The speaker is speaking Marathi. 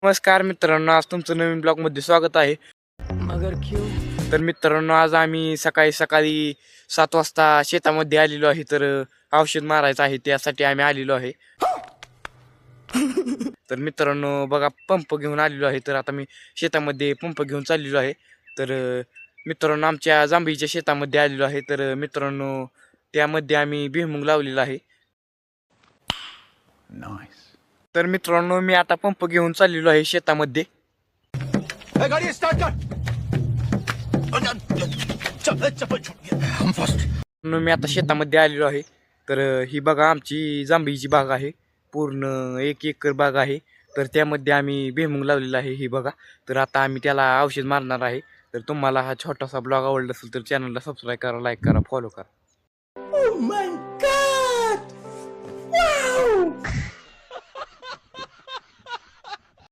नमस्कार मित्रांनो, आज तुमचं नवीन ब्लॉगमध्ये स्वागत आहे. तर मित्रांनो, आज आम्ही सकाळी सकाळी 7 वाजता शेतामध्ये आलेलो आहे. तर औषध मारायचं आहे, त्यासाठी आम्ही आलेलो आहे. तर मित्रांनो बघा, पंप घेऊन आलेलो आहे. तर आता मी शेतामध्ये पंप घेऊन चाललेलो आहे. तर मित्रांनो, आमच्या जांभळीच्या शेतामध्ये आलेलो आहे. तर मित्रांनो, त्यामध्ये आम्ही भुईमूग लावलेला आहे. तर मित्रांनो, मी आता पंप घेऊन चाललेलो आहे शेतामध्ये. गाड़ी स्टार्ट कर. मी आता शेतामध्ये आलेलो आहे. तर ही बघा, आमची जांभळीची बाग आहे. पूर्ण 1 एकर बाग आहे. तर त्यामध्ये आम्ही भुईमूग लावलेला आहे. ही बघा, तर आता आम्ही त्याला औषध मारणार आहे. तर तुम्हाला हा छोटासा ब्लॉग आवडला असेल तर चॅनलला सबस्क्राईब करा, लाईक करा, फॉलो करा.